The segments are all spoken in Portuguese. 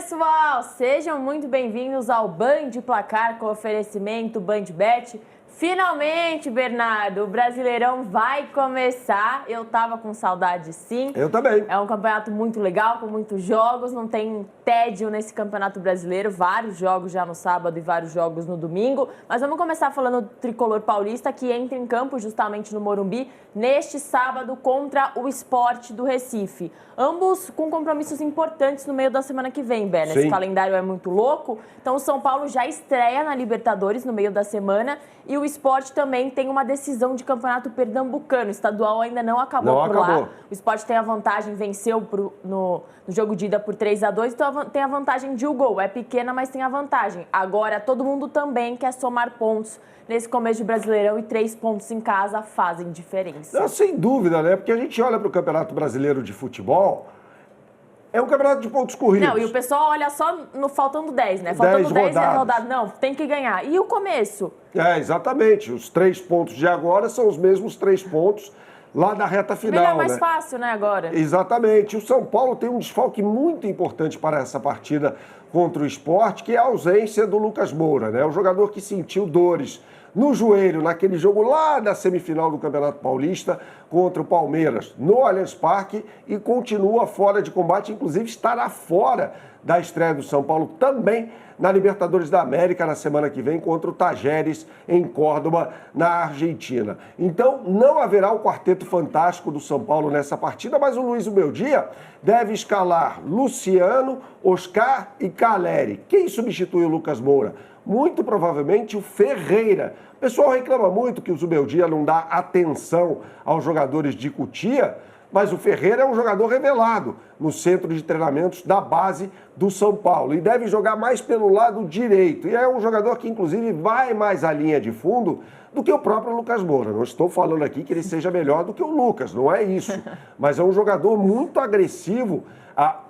pessoal! Sejam muito bem-vindos ao Band Placar com oferecimento BandBet. Finalmente, Bernardo, o Brasileirão vai começar. Eu tava com saudade, sim. Eu também. É um campeonato muito legal, com muitos jogos. Não tem tédio nesse campeonato brasileiro. Vários jogos já no sábado e vários jogos no domingo. Mas vamos começar falando do tricolor paulista, que entra em campo justamente no Morumbi neste sábado contra o Sport do Recife. Ambos com compromissos importantes no meio da semana que vem, Berna. Esse calendário é muito louco. Então o São Paulo já estreia na Libertadores no meio da semana. E o Sport também tem uma decisão de campeonato pernambucano. O estadual ainda não acabou por lá. O Sport tem a vantagem, venceu no jogo de ida por 3-2, então tem a vantagem de um gol. É pequena, mas tem a vantagem. Agora, todo mundo também quer somar pontos nesse começo de Brasileirão e 3 pontos em casa fazem diferença. Não, sem dúvida, né? Porque a gente olha para o Campeonato Brasileiro de Futebol, é um campeonato de pontos corridos. Não, e o pessoal olha só faltando 10, né? Faltando 10 rodadas. Não, tem que ganhar. E o começo? Exatamente. Os 3 pontos de agora são os mesmos 3 pontos lá da reta final. Melhor, mais fácil, né, agora? Exatamente. O São Paulo tem um desfalque muito importante para essa partida contra o Sport, que é a ausência do Lucas Moura, né? O jogador que sentiu dores no joelho, naquele jogo lá da semifinal do Campeonato Paulista contra o Palmeiras, no Allianz Parque, e continua fora de combate, inclusive estará fora da estreia do São Paulo também na Libertadores da América na semana que vem contra o Tajeres em Córdoba, na Argentina. Então, não haverá o quarteto fantástico do São Paulo nessa partida, mas o Luiz Ubeldia deve escalar Luciano, Oscar e Caleri. Quem substitui o Lucas Moura? Muito provavelmente o Ferreira. O pessoal reclama muito que o Zubeldia não dá atenção aos jogadores de Cotia, mas o Ferreira é um jogador revelado no centro de treinamentos da base do São Paulo e deve jogar mais pelo lado direito. E é um jogador que, inclusive, vai mais à linha de fundo do que o próprio Lucas Moura. Não estou falando aqui que ele seja melhor do que o Lucas, não é isso. Mas é um jogador muito agressivo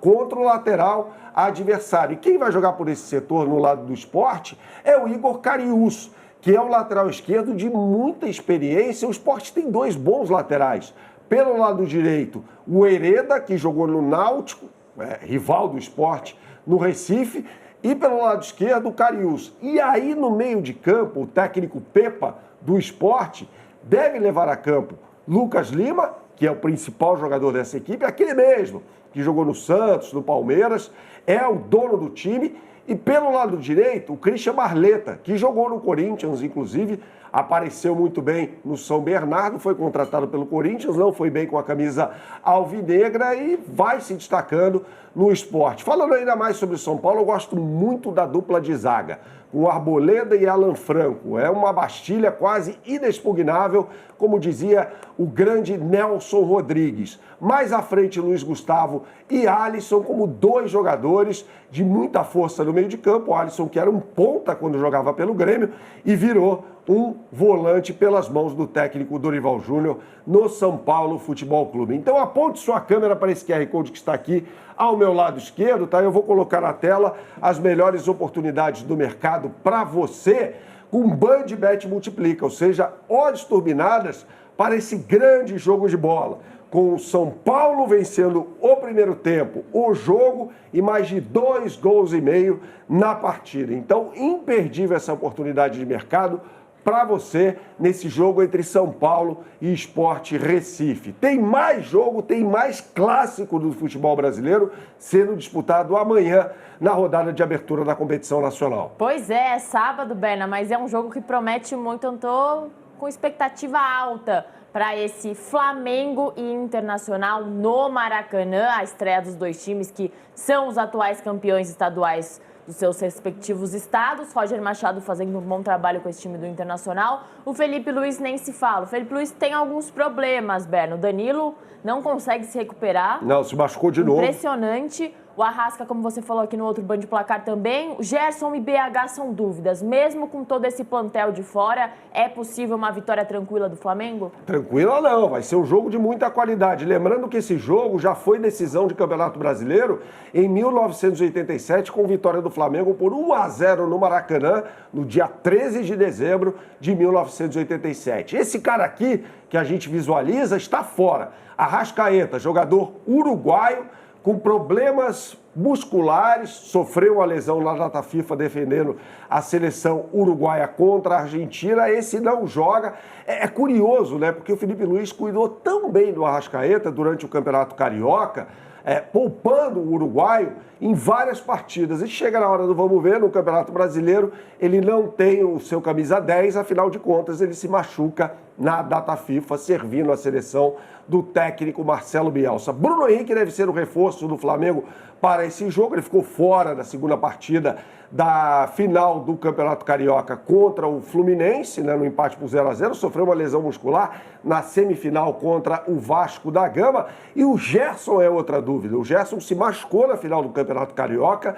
contra o lateral adversário. E quem vai jogar por esse setor no lado do Sport é o Igor Cariús, que é um lateral esquerdo de muita experiência. O Sport tem 2 bons laterais. Pelo lado direito, o Hereda, que jogou no Náutico, rival do Sport, no Recife, e pelo lado esquerdo, o Cariús. E aí, no meio de campo, o técnico Pepa, do Sport, deve levar a campo Lucas Lima, que é o principal jogador dessa equipe, aquele mesmo que jogou no Santos, no Palmeiras, é o dono do time. E pelo lado direito, o Christian Barleta, que jogou no Corinthians, inclusive, apareceu muito bem no São Bernardo, foi contratado pelo Corinthians, não foi bem com a camisa alvinegra e vai se destacando no Sport. Falando ainda mais sobre o São Paulo, eu gosto muito da dupla de zaga, com Arboleda e Alan Franco. É uma bastilha quase inexpugnável, como dizia o grande Nelson Rodrigues. Mais à frente, Luiz Gustavo e Alisson como 2 jogadores de muita força no meio de campo. O Alisson, que era um ponta quando jogava pelo Grêmio, e virou um volante pelas mãos do técnico Dorival Júnior no São Paulo Futebol Clube. Então aponte sua câmera para esse QR Code que está aqui ao meu lado esquerdo, tá? Eu vou colocar na tela as melhores oportunidades do mercado para você com BandBet Multiplica, ou seja, odds turbinadas para esse grande jogo de bola. Com o São Paulo vencendo o primeiro tempo, o jogo, e mais de 2,5 gols na partida. Então, imperdível essa oportunidade de mercado para você nesse jogo entre São Paulo e Sport Recife. Tem mais jogo, tem mais clássico do futebol brasileiro sendo disputado amanhã na rodada de abertura da competição nacional. Pois é sábado, Berna, mas é um jogo que promete muito. Eu estou com expectativa alta para esse Flamengo e Internacional no Maracanã, a estreia dos 2 times que são os atuais campeões estaduais dos seus respectivos estados. Roger Machado fazendo um bom trabalho com esse time do Internacional. O Felipe Luiz nem se fala. O Felipe Luiz tem alguns problemas, Berno. O Danilo não consegue se recuperar. Não, se machucou de novo. Impressionante. O Arrasca, como você falou aqui no outro Band Placar também. O Gerson e BH são dúvidas. Mesmo com todo esse plantel de fora, é possível uma vitória tranquila do Flamengo? Tranquila não, vai ser um jogo de muita qualidade. Lembrando que esse jogo já foi decisão de Campeonato Brasileiro em 1987, com vitória do Flamengo por 1-0 no Maracanã, no dia 13 de dezembro de 1987. Esse cara aqui, que a gente visualiza, está fora. Arrascaeta, jogador uruguaio, com problemas musculares, sofreu uma lesão na data FIFA defendendo a seleção uruguaia contra a Argentina. Esse não joga. É curioso, né? Porque o Felipe Luiz cuidou tão bem do Arrascaeta durante o Campeonato Carioca, poupando o uruguaio em várias partidas. E chega na hora do vamos ver, no Campeonato Brasileiro, ele não tem o seu camisa 10, afinal de contas, ele se machuca na data FIFA, servindo a seleção do técnico Marcelo Bielsa. Bruno Henrique deve ser o reforço do Flamengo para esse jogo. Ele ficou fora da segunda partida da final do Campeonato Carioca contra o Fluminense, né, no empate por 0-0, sofreu uma lesão muscular na semifinal contra o Vasco da Gama. E o Gerson é outra dúvida. O Gerson se machucou na final do Campeonato Carioca,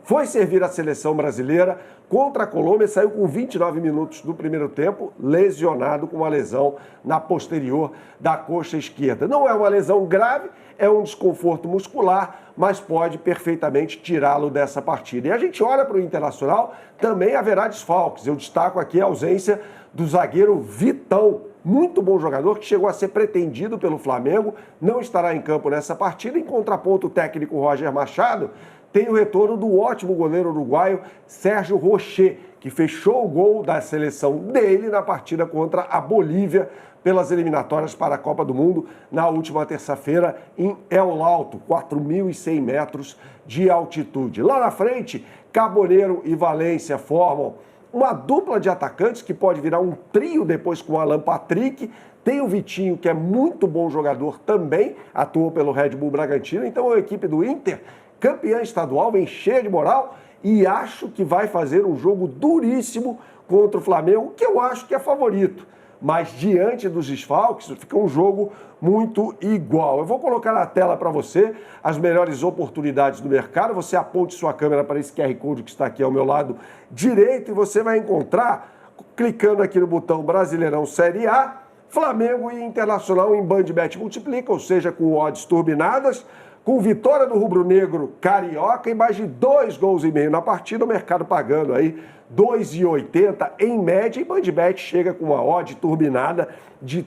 foi servir a seleção brasileira contra a Colômbia, saiu com 29 minutos do primeiro tempo, lesionado com uma lesão na posterior da coxa esquerda. Não é uma lesão grave, é um desconforto muscular, mas pode perfeitamente tirá-lo dessa partida. E a gente olha para o Internacional, também haverá desfalques. Eu destaco aqui a ausência do zagueiro Vitão, muito bom jogador, que chegou a ser pretendido pelo Flamengo, não estará em campo nessa partida. Em contraponto, o técnico Roger Machado tem o retorno do ótimo goleiro uruguaio Sérgio Rocher, que fechou o gol da seleção dele na partida contra a Bolívia pelas eliminatórias para a Copa do Mundo na última terça-feira em El Alto, 4.100 metros de altitude. Lá na frente, Caboneiro e Valência formam uma dupla de atacantes que pode virar um trio depois com o Alan Patrick. Tem o Vitinho, que é muito bom jogador também, atuou pelo Red Bull Bragantino. Então a equipe do Inter, campeã estadual, vem cheia de moral e acho que vai fazer um jogo duríssimo contra o Flamengo, que eu acho que é favorito. Mas diante dos desfalques, fica um jogo muito igual. Eu vou colocar na tela para você as melhores oportunidades do mercado. Você aponte sua câmera para esse QR Code que está aqui ao meu lado direito e você vai encontrar, clicando aqui no botão Brasileirão Série A, Flamengo e Internacional em Bandbet Multiplica, ou seja, com odds turbinadas, com vitória do rubro-negro carioca e mais de 2,5 gols na partida, o mercado pagando aí 2,80 em média, e Bandbet chega com uma odd turbinada de R$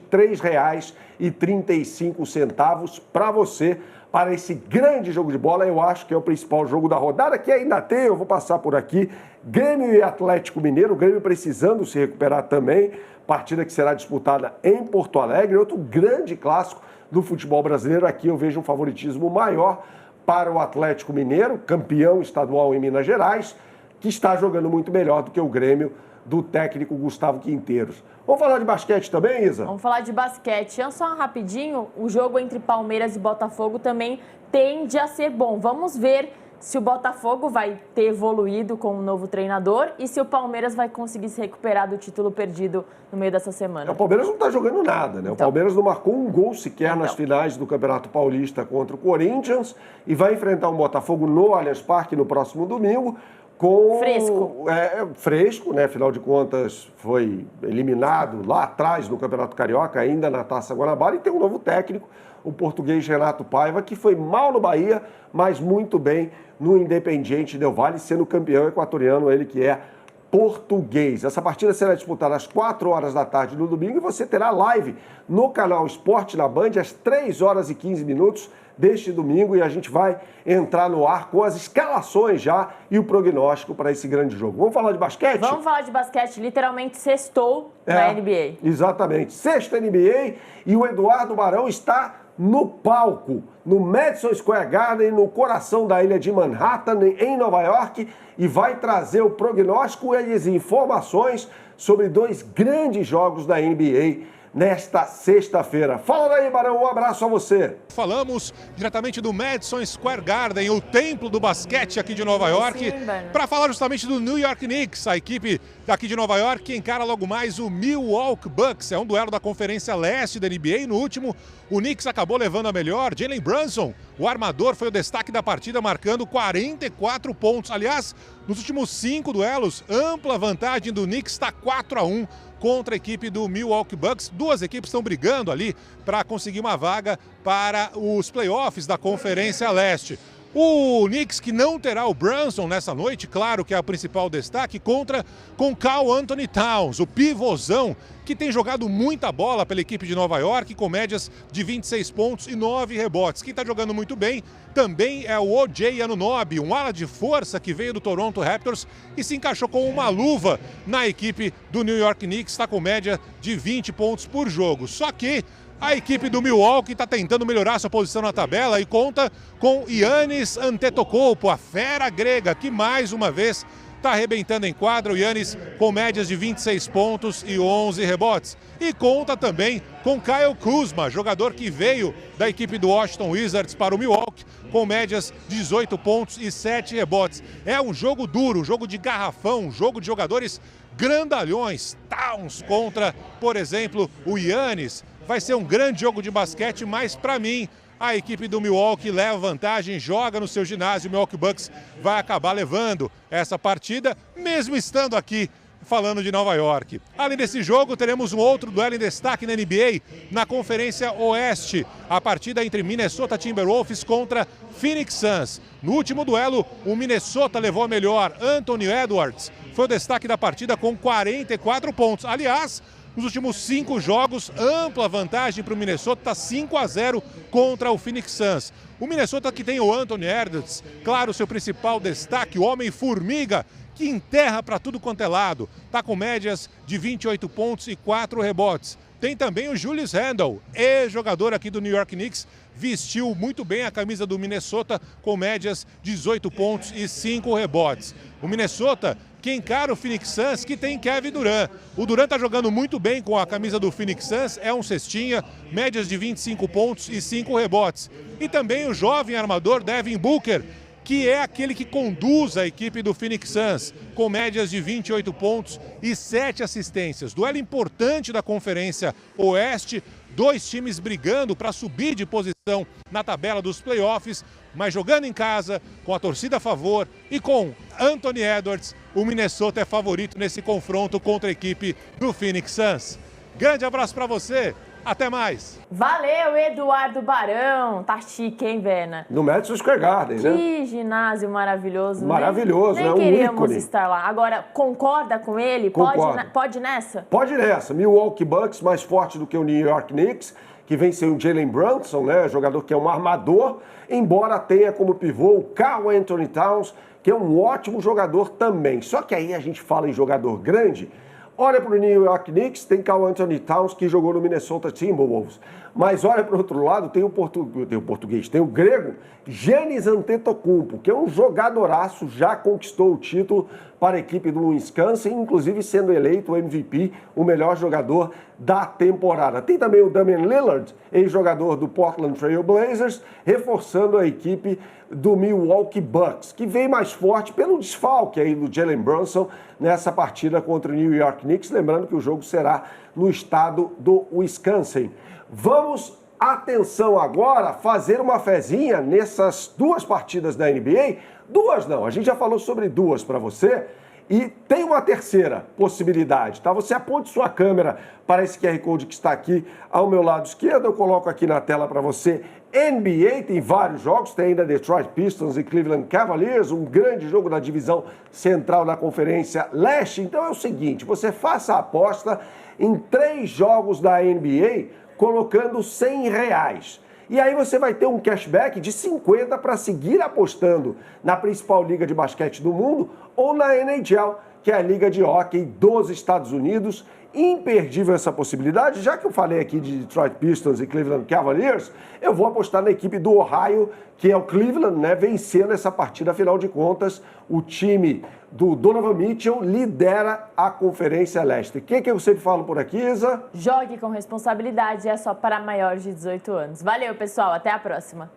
3,35 para você, para esse grande jogo de bola. Eu acho que é o principal jogo da rodada, que ainda tem, eu vou passar por aqui, Grêmio e Atlético Mineiro, o Grêmio precisando se recuperar também, partida que será disputada em Porto Alegre, outro grande clássico do futebol brasileiro. Aqui eu vejo um favoritismo maior para o Atlético Mineiro, campeão estadual em Minas Gerais, que está jogando muito melhor do que o Grêmio do técnico Gustavo Quinteiros. Vamos falar de basquete também, Isa? Vamos falar de basquete. Só rapidinho, o jogo entre Palmeiras e Botafogo também tende a ser bom. Vamos ver se o Botafogo vai ter evoluído com um novo treinador e se o Palmeiras vai conseguir se recuperar do título perdido no meio dessa semana. O Palmeiras não está jogando nada, né? O Palmeiras não marcou um gol sequer nas finais do Campeonato Paulista contra o Corinthians e vai enfrentar um Botafogo no Allianz Parque no próximo domingo. Fresco, né? Afinal de contas, foi eliminado lá atrás no Campeonato Carioca, ainda na Taça Guanabara, e tem um novo técnico, o português Renato Paiva, que foi mal no Bahia, mas muito bem no Independiente Del Valle, sendo campeão equatoriano, ele que é português. Essa partida será disputada às 4 horas da tarde no domingo e você terá live no canal Esporte na Band às 3 horas e 15 minutos deste domingo, e a gente vai entrar no ar com as escalações já e o prognóstico para esse grande jogo. Vamos falar de basquete? Vamos falar de basquete, literalmente sextou na NBA. Exatamente, sexta NBA, e o Eduardo Barão está no palco, no Madison Square Garden, no coração da ilha de Manhattan, em Nova York, e vai trazer o prognóstico e as informações sobre 2 grandes jogos da NBA nesta sexta-feira. Fala daí, Barão, um abraço a você. Falamos diretamente do Madison Square Garden, o templo do basquete aqui de Nova York, para falar justamente do New York Knicks, a equipe daqui de Nova York que encara logo mais o Milwaukee Bucks. É um duelo da Conferência Leste da NBA. No último, o Knicks acabou levando a melhor. Jalen Brunson, o armador, foi o destaque da partida, marcando 44 pontos. Aliás, nos últimos 5 duelos, ampla vantagem do Knicks, está 4-1 contra a equipe do Milwaukee Bucks. 2 equipes estão brigando ali para conseguir uma vaga para os playoffs da Conferência Leste. O Knicks, que não terá o Brunson nessa noite, claro que é o principal destaque, contra com Karl Anthony Towns, o pivôzão, que tem jogado muita bola pela equipe de Nova York, com médias de 26 pontos e 9 rebotes. Quem está jogando muito bem também é o O.J. Anunoby, um ala de força que veio do Toronto Raptors e se encaixou com uma luva na equipe do New York Knicks, está com média de 20 pontos por jogo. Só que a equipe do Milwaukee está tentando melhorar sua posição na tabela e conta com Giannis Antetokounmpo, a fera grega, que mais uma vez está arrebentando em quadra. O Giannis com médias de 26 pontos e 11 rebotes. E conta também com Kyle Kuzma, jogador que veio da equipe do Washington Wizards para o Milwaukee, com médias de 18 pontos e 7 rebotes. É um jogo duro, um jogo de garrafão, um jogo de jogadores grandalhões. Towns contra, por exemplo, o Giannis. Vai ser um grande jogo de basquete, mas para mim a equipe do Milwaukee leva vantagem, joga no seu ginásio. O Milwaukee Bucks vai acabar levando essa partida, mesmo estando aqui falando de Nova York. Além desse jogo, teremos um outro duelo em destaque na NBA, na Conferência Oeste. A partida entre Minnesota Timberwolves contra Phoenix Suns. No último duelo, o Minnesota levou a melhor. Anthony Edwards foi o destaque da partida com 44 pontos. Aliás, nos últimos 5 jogos, ampla vantagem para o Minnesota, 5-0 contra o Phoenix Suns. O Minnesota que tem o Anthony Edwards, claro, seu principal destaque, o Homem-Formiga, que enterra para tudo quanto é lado. Está com médias de 28 pontos e 4 rebotes. Tem também o Julius Randle, ex-jogador aqui do New York Knicks, vestiu muito bem a camisa do Minnesota com médias de 18 pontos e 5 rebotes. O Minnesota que encara o Phoenix Suns, que tem Kevin Durant. O Durant está jogando muito bem com a camisa do Phoenix Suns, é um cestinha, médias de 25 pontos e 5 rebotes. E também o jovem armador Devin Booker, que é aquele que conduz a equipe do Phoenix Suns, com médias de 28 pontos e 7 assistências. Duelo importante da Conferência Oeste, 2 times brigando para subir de posição na tabela dos playoffs, mas jogando em casa, com a torcida a favor e com Anthony Edwards, o Minnesota é favorito nesse confronto contra a equipe do Phoenix Suns. Grande abraço para você. Até mais. Valeu, Eduardo Barão. Tá chique, hein, Vena? No Madison Square Garden, né? Que ginásio maravilhoso. Maravilhoso, nem né? queríamos estar lá. Agora, concorda com ele? Concordo. Pode nessa? Pode nessa. Milwaukee Bucks mais forte do que o New York Knicks, que vem sem o Jalen Brunson, né? Jogador que é um armador, embora tenha como pivô o Karl Anthony Towns, que é um ótimo jogador também. Só que aí a gente fala em jogador grande. Olha para o New York Knicks, tem Karl Anthony Towns, que jogou no Minnesota Timberwolves. Mas olha para o outro lado, tem o grego Giannis Antetokounmpo, que é um jogadoraço, já conquistou o título para a equipe do Wisconsin, inclusive sendo eleito o MVP, o melhor jogador da temporada. Tem também o Damian Lillard, ex-jogador do Portland Trail Blazers, reforçando a equipe do Milwaukee Bucks, que vem mais forte pelo desfalque aí do Jalen Brunson nessa partida contra o New York Knicks, lembrando que o jogo será no estado do Wisconsin. Vamos, atenção agora, fazer uma fezinha nessas 2 partidas da NBA. 2 não, a gente já falou sobre 2 para você. E tem uma terceira possibilidade, tá? Você aponte sua câmera para esse QR Code que está aqui ao meu lado esquerdo. Eu coloco aqui na tela para você. NBA tem vários jogos, tem ainda Detroit Pistons e Cleveland Cavaliers, um grande jogo da divisão central da Conferência Leste. Então é o seguinte, você faça a aposta em 3 jogos da NBA colocando R$100. E aí você vai ter um cashback de 50 para seguir apostando na principal liga de basquete do mundo ou na NHL, que é a liga de hóquei dos Estados Unidos. Imperdível essa possibilidade. Já que eu falei aqui de Detroit Pistons e Cleveland Cavaliers, eu vou apostar na equipe do Ohio, que é o Cleveland, né, vencendo essa partida. Afinal de contas, o time do Donovan Mitchell lidera a Conferência Leste. O que eu sempre falo por aqui, Isa? Jogue com responsabilidade, é só para maiores de 18 anos. Valeu, pessoal. Até a próxima.